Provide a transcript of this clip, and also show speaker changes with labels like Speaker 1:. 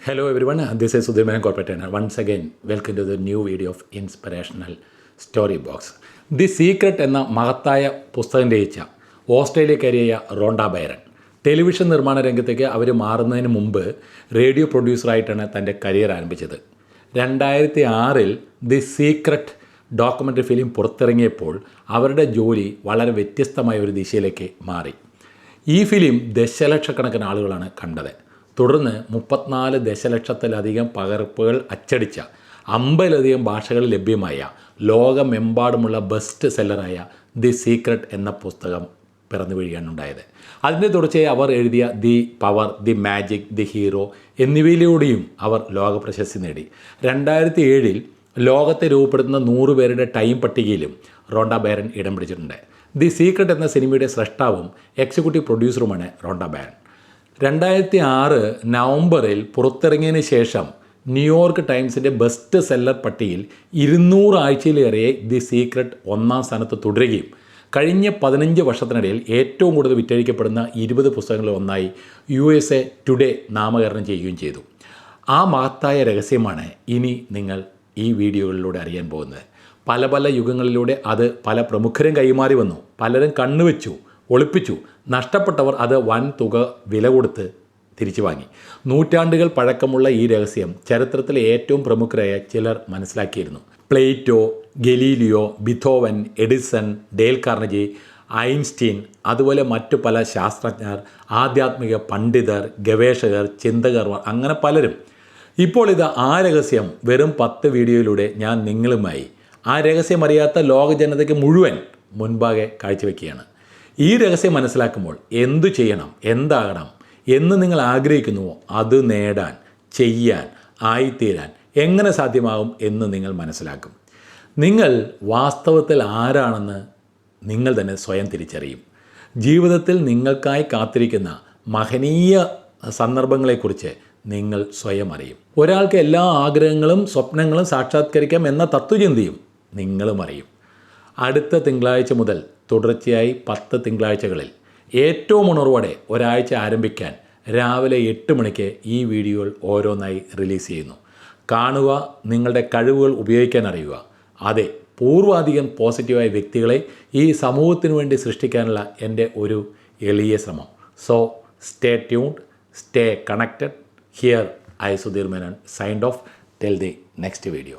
Speaker 1: Hello everyone, this is Sudhir Menon, corporate trainer. Once again, welcome to the new video of Inspirational Story Box. The secret എന്ന മഹത്തായ പുസ്തകം രചിച്ച ഓസ്ട്രേലിയക്കാരിയായ Rhonda Byron television നിർമ്മാണ രംഗത്തേക്ക് അവർ മാറുന്നതിന് മുമ്പ് റേഡിയോ പ്രൊഡ്യൂസറായിട്ടാണ് തൻ്റെ കരിയർ ആരംഭിച്ചത്. 2006 ദി സീക്രട്ട് ഡോക്യുമെൻ്ററി ഫിലിം പുറത്തിറങ്ങിയപ്പോൾ അവരുടെ ജോലി വളരെ വ്യത്യസ്തമായ ഒരു ദിശയിലേക്ക് മാറി. ഈ ഫിലിം ദശലക്ഷക്കണക്കിന് ആളുകളാണ് കണ്ടത്. തുടർന്ന് 34 ദശലക്ഷത്തിലധികം പകർപ്പുകൾ അച്ചടിച്ച 50ലധികം ഭാഷകളിൽ ലഭ്യമായ ലോകമെമ്പാടുമുള്ള ബെസ്റ്റ് സെല്ലറായ ദി സീക്രട്ട് എന്ന പുസ്തകം പിറന്നു വീഴുകയാണ് ഉണ്ടായത്. അതിൻ്റെ തുടർച്ചയായി അവർ എഴുതിയ the power, the magic, the hero എന്നിവയിലൂടെയും അവർ ലോക പ്രശസ്തി നേടി. 2007 ലോകത്തെ രൂപപ്പെടുത്തുന്ന 100 പേരുടെ ടൈം പട്ടികയിലും റോണ്ട ബൈറൺ ഇടം പിടിച്ചിട്ടുണ്ട്. ദി സീക്രട്ട് എന്ന സിനിമയുടെ സ്രഷ്ടാവും എക്സിക്യൂട്ടീവ് പ്രൊഡ്യൂസറുമാണ് റോണ്ട ബൈറൺ. 2006 നവംബറിൽ പുറത്തിറങ്ങിയതിന് ശേഷം ന്യൂയോർക്ക് ടൈംസിൻ്റെ ബെസ്റ്റ് സെല്ലർ പട്ടികയിൽ 200 ആഴ്ചയിലേറെ ദി സീക്രട്ട് 1ാം സ്ഥാനത്ത് തുടരുകയും കഴിഞ്ഞ 15 വർഷത്തിനിടയിൽ ഏറ്റവും കൂടുതൽ വിറ്റഴിക്കപ്പെടുന്ന 20 പുസ്തകങ്ങളിൽ ഒന്നായി USA ടുഡേ നാമകരണം ചെയ്യുകയും ചെയ്തു. ആ മഹത്തായ രഹസ്യമാണ് ഇനി നിങ്ങൾ ഈ വീഡിയോകളിലൂടെ അറിയാൻ പോകുന്നത്. പല യുഗങ്ങളിലൂടെ അത് പല പ്രമുഖരും കൈമാറി വന്നു. പലരും കണ്ണുവെച്ചു, ഒളിപ്പിച്ചു. നഷ്ടപ്പെട്ടവർ അത് വൻ തുക വില കൊടുത്ത് തിരിച്ചു വാങ്ങി. നൂറ്റാണ്ടുകൾ പഴക്കമുള്ള ഈ രഹസ്യം ചരിത്രത്തിലെ ഏറ്റവും പ്രമുഖരായ ചിലർ മനസ്സിലാക്കിയിരുന്നു. Plato, Galileo, Beethoven, Edison, Dale Carnegie, Einstein, അതുപോലെ മറ്റു പല ശാസ്ത്രജ്ഞർ, ആധ്യാത്മിക പണ്ഡിതർ, ഗവേഷകർ, ചിന്തകർ, അങ്ങനെ പലരും. ഇപ്പോൾ ഇത് ആ രഹസ്യം വെറും 10 വീഡിയോയിലൂടെ ഞാൻ നിങ്ങളുമായി ആ രഹസ്യം അറിയാത്ത ലോക ജനതയ്ക്ക് മുഴുവൻ മുൻപാകെ കാഴ്ചവെക്കുകയാണ്. ഈ രഹസ്യം മനസ്സിലാക്കുമ്പോൾ എന്തു ചെയ്യണം, എന്താകണം എന്ന് നിങ്ങൾ ആഗ്രഹിക്കുന്നുവോ അത് നേടാൻ, ചെയ്യാൻ, ആയിത്തീരാൻ എങ്ങനെ സാധ്യമാകും എന്ന് നിങ്ങൾ മനസ്സിലാക്കും. നിങ്ങൾ വാസ്തവത്തിൽ ആരാണെന്ന് നിങ്ങൾ തന്നെ സ്വയം തിരിച്ചറിയും. ജീവിതത്തിൽ നിങ്ങൾക്കായി കാത്തിരിക്കുന്ന മഹനീയ സന്ദർഭങ്ങളെക്കുറിച്ച് നിങ്ങൾ സ്വയം അറിയും. ഒരാൾക്ക് എല്ലാ ആഗ്രഹങ്ങളും സ്വപ്നങ്ങളും സാക്ഷാത്കരിക്കാം എന്ന തത്വചിന്തയും നിങ്ങളും അറിയും. അടുത്ത തിങ്കളാഴ്ച മുതൽ തുടർച്ചയായി 10 തിങ്കളാഴ്ചകളിൽ ഏറ്റവും ഉണർവോടെ ഒരാഴ്ച ആരംഭിക്കാൻ രാവിലെ 8 മണിക്ക് ഈ വീഡിയോകൾ ഓരോന്നായി റിലീസ് ചെയ്യുന്നു. കാണുക, നിങ്ങളുടെ കഴിവുകൾ ഉപയോഗിക്കാൻ അറിയുക. അതെ, പൂർവാധികം പോസിറ്റീവായ വ്യക്തികളെ ഈ സമൂഹത്തിനു വേണ്ടി സൃഷ്ടിക്കാനുള്ള എൻ്റെ ഒരു എളിയ ശ്രമം. So stay tuned, stay connected. Here I Sudheer Menon signed of. Till the next video.